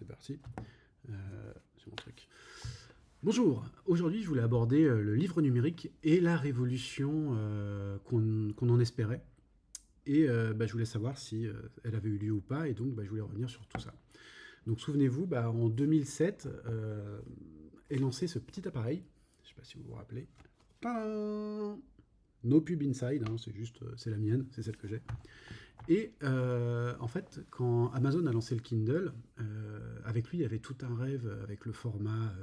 c'est parti. C'est mon truc. Bonjour, aujourd'hui je voulais aborder le livre numérique et la révolution qu'on en espérait. Et je voulais savoir si elle avait eu lieu ou pas, et donc je voulais revenir sur tout ça. Donc souvenez-vous, en 2007 est lancé ce petit appareil, je ne sais pas si vous vous rappelez. Tadam. No pub inside, hein, c'est juste, c'est la mienne, c'est celle que j'ai. Et en fait, quand Amazon a lancé le Kindle, avec lui, il y avait tout un rêve avec le format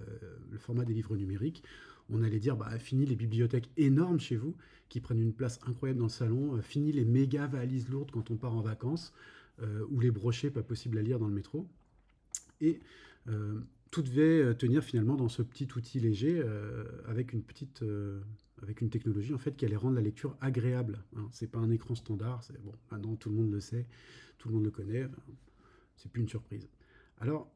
des livres numériques. On allait dire, fini les bibliothèques énormes chez vous, qui prennent une place incroyable dans le salon, fini les méga valises lourdes quand on part en vacances, ou les brochets pas possible à lire dans le métro. Et tout devait tenir finalement dans ce petit outil léger avec une technologie en fait qui allait rendre la lecture agréable. Hein. C'est pas un écran standard, c'est bon. Maintenant tout le monde le sait, tout le monde le connaît. C'est plus une surprise. Alors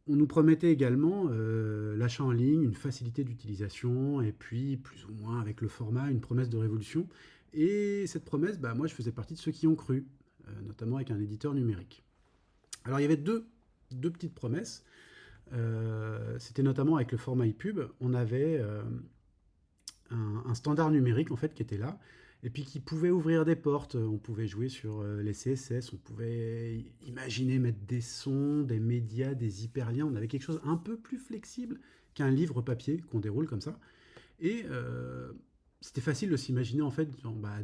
on nous promettait également l'achat en ligne, une facilité d'utilisation, et puis plus ou moins avec le format, une promesse de révolution. Et cette promesse, moi je faisais partie de ceux qui ont cru, notamment avec un éditeur numérique. Alors il y avait deux petites promesses. C'était notamment avec le format ePub, on avait un standard numérique en fait qui était là et puis qui pouvait ouvrir des portes. On pouvait jouer sur les CSS, on pouvait imaginer mettre des sons, des médias, des hyperliens. On avait quelque chose un peu plus flexible qu'un livre papier qu'on déroule comme ça. Et c'était facile de s'imaginer en fait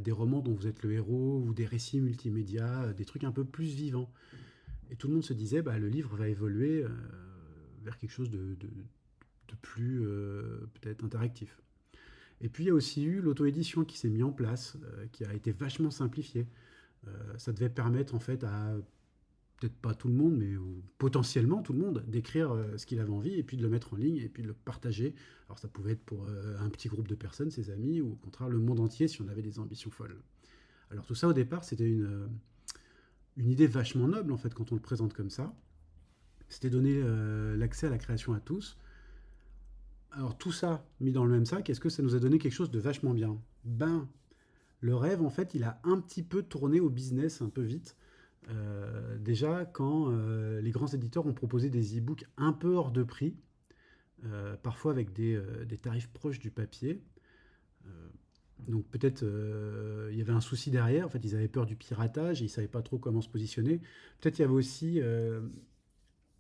des romans dont vous êtes le héros ou des récits multimédia, des trucs un peu plus vivants. Et tout le monde se disait, le livre va évoluer vers quelque chose de plus peut-être interactif. Et puis il y a aussi eu l'auto-édition qui s'est mis en place, qui a été vachement simplifiée. Ça devait permettre en fait à peut-être pas tout le monde, mais potentiellement tout le monde, d'écrire ce qu'il avait envie et puis de le mettre en ligne et puis de le partager. Alors ça pouvait être pour un petit groupe de personnes, ses amis, ou au contraire le monde entier si on avait des ambitions folles. Alors tout ça au départ c'était une idée vachement noble en fait quand on le présente comme ça. C'était donner l'accès à la création à tous. Alors tout ça mis dans le même sac, est-ce que ça nous a donné quelque chose de vachement bien? Le rêve, en fait, il a un petit peu tourné au business un peu vite. Déjà, quand les grands éditeurs ont proposé des e-books un peu hors de prix, parfois avec des tarifs proches du papier. Euh, donc peut-être il y avait un souci derrière, en fait ils avaient peur du piratage et ils ne savaient pas trop comment se positionner. Peut-être il y avait aussi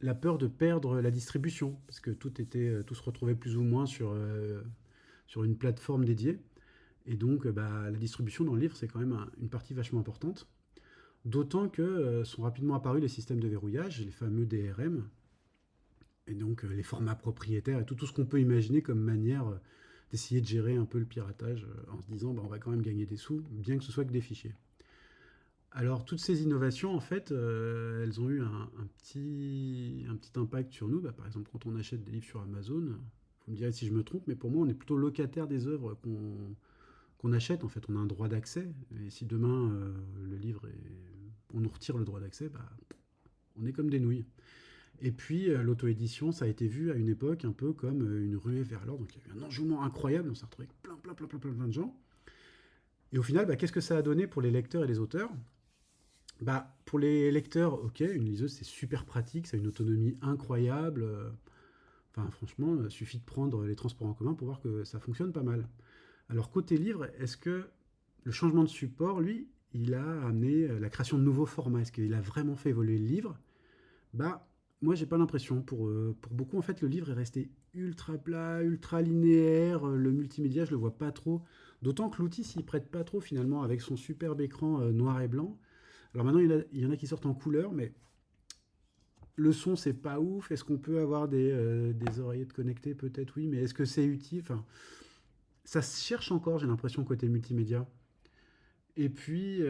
la peur de perdre la distribution, parce que tout se retrouvait plus ou moins sur une plateforme dédiée. Et donc, la distribution dans le livre, c'est quand même une partie vachement importante. D'autant que sont rapidement apparus les systèmes de verrouillage, les fameux DRM, et donc les formats propriétaires et tout ce qu'on peut imaginer comme manière d'essayer de gérer un peu le piratage en se disant on va quand même gagner des sous, bien que ce soit que des fichiers. Alors, toutes ces innovations, en fait, elles ont eu un petit impact sur nous. Par exemple, quand on achète des livres sur Amazon, vous me direz si je me trompe, mais pour moi, on est plutôt locataire des œuvres qu'on achète. En fait, on a un droit d'accès. Et si demain, on nous retire le droit d'accès, on est comme des nouilles. Et puis, l'auto-édition, ça a été vu à une époque un peu comme une ruée vers l'or. Donc, il y a eu un enjouement incroyable. On s'est retrouvé avec plein de gens. Et au final, qu'est-ce que ça a donné pour les lecteurs et les auteurs? Pour les lecteurs, ok, une liseuse c'est super pratique, ça a une autonomie incroyable. Enfin, franchement, il suffit de prendre les transports en commun pour voir que ça fonctionne pas mal. Alors, côté livre, est-ce que le changement de support, lui, il a amené la création de nouveaux formats? Est-ce qu'il a vraiment fait évoluer le livre? Bah, moi, j'ai pas l'impression. Pour beaucoup, en fait, le livre est resté ultra plat, ultra linéaire. Le multimédia, je le vois pas trop. D'autant que l'outil s'y prête pas trop finalement avec son superbe écran noir et blanc. Alors maintenant, il y en a qui sortent en couleur, mais le son, c'est pas ouf. Est-ce qu'on peut avoir des oreillettes connectées? Peut-être oui, mais est-ce que c'est utile? Enfin, ça se cherche encore, j'ai l'impression, côté multimédia. Et puis,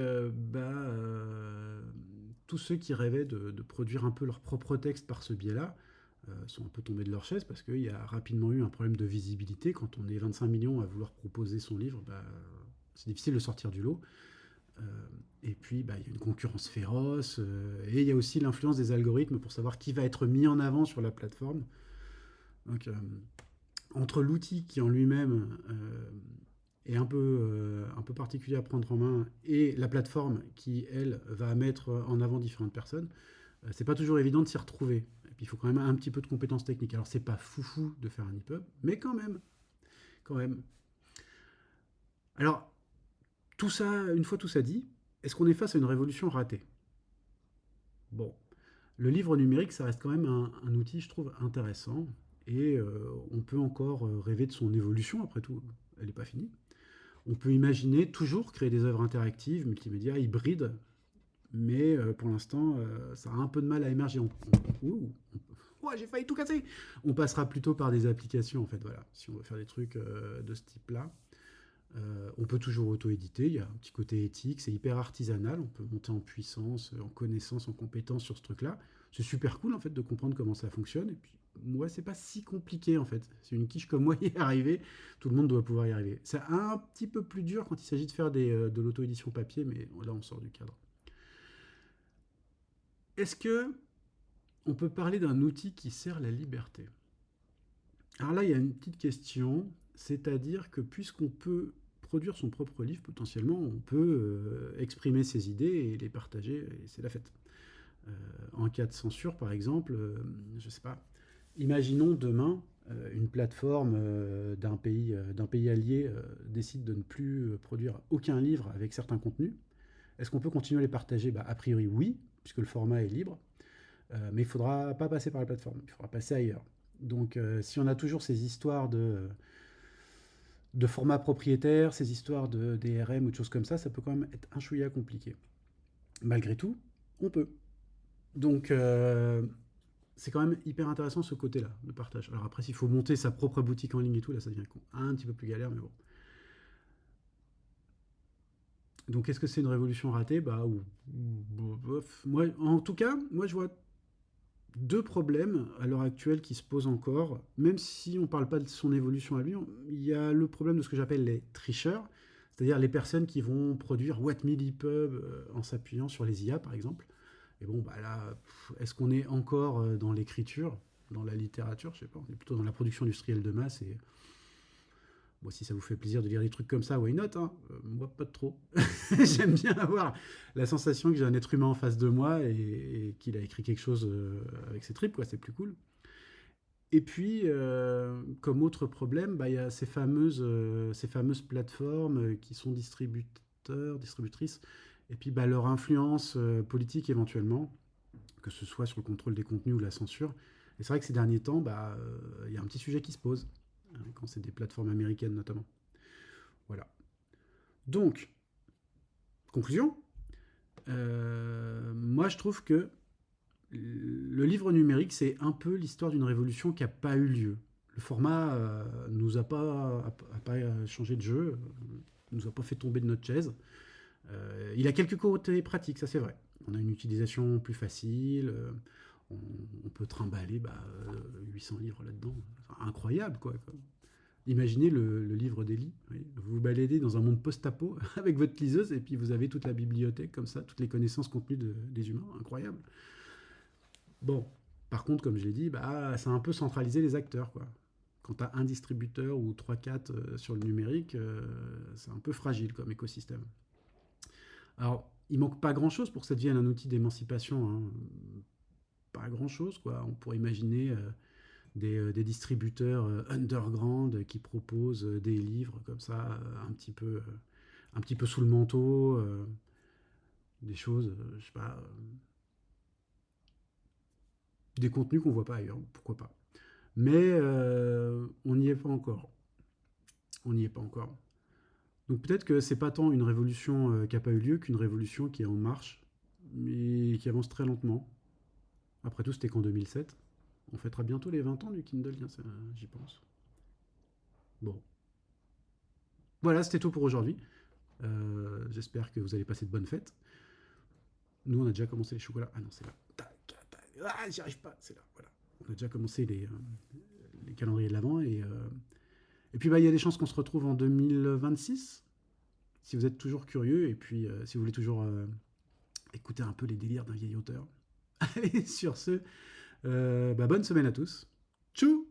tous ceux qui rêvaient de produire un peu leur propre texte par ce biais-là sont un peu tombés de leur chaise parce qu'il y a rapidement eu un problème de visibilité. Quand on est 25 millions à vouloir proposer son livre, c'est difficile de sortir du lot. Euh, et puis, il y a une concurrence féroce. Et il y a aussi l'influence des algorithmes pour savoir qui va être mis en avant sur la plateforme. Donc, entre l'outil qui en lui-même est un peu particulier à prendre en main et la plateforme qui, elle, va mettre en avant différentes personnes, C'est pas toujours évident de s'y retrouver. Et puis il faut quand même un petit peu de compétences techniques. Alors c'est pas foufou de faire un EPUB, mais quand même, quand même. Alors tout ça, une fois tout ça dit, est-ce qu'on est face à une révolution ratée? Bon, le livre numérique, ça reste quand même un outil, je trouve, intéressant. Et on peut encore rêver de son évolution, après tout, elle n'est pas finie. On peut imaginer toujours créer des œuvres interactives, multimédia, hybrides, mais pour l'instant, ça a un peu de mal à émerger. Ouais, j'ai failli tout casser. On passera plutôt par des applications, en fait, voilà, si on veut faire des trucs de ce type-là. On peut toujours auto-éditer, il y a un petit côté éthique, c'est hyper artisanal, on peut monter en puissance, en connaissance, en compétence sur ce truc-là. C'est super cool en fait de comprendre comment ça fonctionne. Et puis, moi, c'est pas si compliqué en fait. C'est une quiche comme moi y est arrivé, tout le monde doit pouvoir y arriver. C'est un petit peu plus dur quand il s'agit de faire de l'auto-édition papier, mais là on sort du cadre. Est-ce que on peut parler d'un outil qui sert la liberté? Alors là, il y a une petite question, c'est-à-dire que puisqu'on peut produire son propre livre, potentiellement, on peut exprimer ses idées et les partager, et c'est la fête. En cas de censure, par exemple, je sais pas, imaginons demain une plateforme d'un pays allié décide de ne plus produire aucun livre avec certains contenus. Est-ce qu'on peut continuer à les partager? Bah, a priori, oui, puisque le format est libre. Mais il ne faudra pas passer par la plateforme, il faudra passer ailleurs. Donc si on a toujours ces histoires de format propriétaire, ces histoires de DRM ou de choses comme ça peut quand même être un chouïa compliqué. Malgré tout, on peut. Donc c'est quand même hyper intéressant ce côté-là, le partage. Alors après, s'il faut monter sa propre boutique en ligne et tout, là ça devient un petit peu plus galère, mais bon. Donc est-ce que c'est une révolution ratée? Bah, moi, en tout cas, moi je vois deux problèmes à l'heure actuelle qui se posent encore, même si on ne parle pas de son évolution à lui. Il y a le problème de ce que j'appelle les tricheurs, c'est-à-dire les personnes qui vont produire What Milli Pub en s'appuyant sur les IA par exemple. Et bon, bah là, est-ce qu'on est encore dans l'écriture, dans la littérature? Je sais pas, on est plutôt dans la production industrielle de masse. Et moi, si ça vous fait plaisir de lire des trucs comme ça, why not, hein. Moi, pas de trop. J'aime bien avoir la sensation que j'ai un être humain en face de moi et qu'il a écrit quelque chose avec ses tripes, quoi. C'est plus cool. Et puis, comme autre problème, bah, il y a ces fameuses plateformes qui sont distributeurs, distributrices, et puis bah, leur influence politique éventuellement, que ce soit sur le contrôle des contenus ou la censure. Et c'est vrai que ces derniers temps, bah, il y a un petit sujet qui se pose, hein, quand c'est des plateformes américaines notamment. Voilà. Donc, conclusion, moi je trouve que le livre numérique, c'est un peu l'histoire d'une révolution qui n'a pas eu lieu. Le format nous a pas changé de jeu, nous a pas fait tomber de notre chaise. Il a quelques côtés pratiques, ça c'est vrai. On a une utilisation plus facile, on, on peut trimballer 800 livres là-dedans. Incroyable quoi. Imaginez le livre d'Eli. Oui. Vous vous baladez dans un monde post-apo avec votre liseuse et puis vous avez toute la bibliothèque comme ça, toutes les connaissances contenues des humains. Incroyable. Bon, par contre, comme je l'ai dit, bah, ça a un peu centralisé les acteurs, quoi. Quand tu as un distributeur ou trois quatre sur le numérique, c'est un peu fragile comme écosystème. Alors, il manque pas grand-chose pour que ça devienne un outil d'émancipation, hein. Pas grand-chose, quoi. On pourrait imaginer des distributeurs underground qui proposent des livres comme ça, un petit peu sous le manteau, des choses, je sais pas, des contenus qu'on voit pas ailleurs, pourquoi pas. Mais on n'y est pas encore. On n'y est pas encore. Donc peut-être que c'est pas tant une révolution qui n'a pas eu lieu qu'une révolution qui est en marche, mais qui avance très lentement. Après tout, c'était qu'en 2007. On fêtera bientôt les 20 ans du Kindle, j'y pense. Bon. Voilà, c'était tout pour aujourd'hui. J'espère que vous allez passer de bonnes fêtes. Nous, on a déjà commencé les chocolats. Ah non, c'est là. Ah, j'y arrive pas, c'est là. Voilà. On a déjà commencé les calendriers de l'avant et puis, bah, il y a des chances qu'on se retrouve en 2026, si vous êtes toujours curieux, et puis si vous voulez toujours écouter un peu les délires d'un vieil auteur. Allez, sur ce, bonne semaine à tous. Tchou.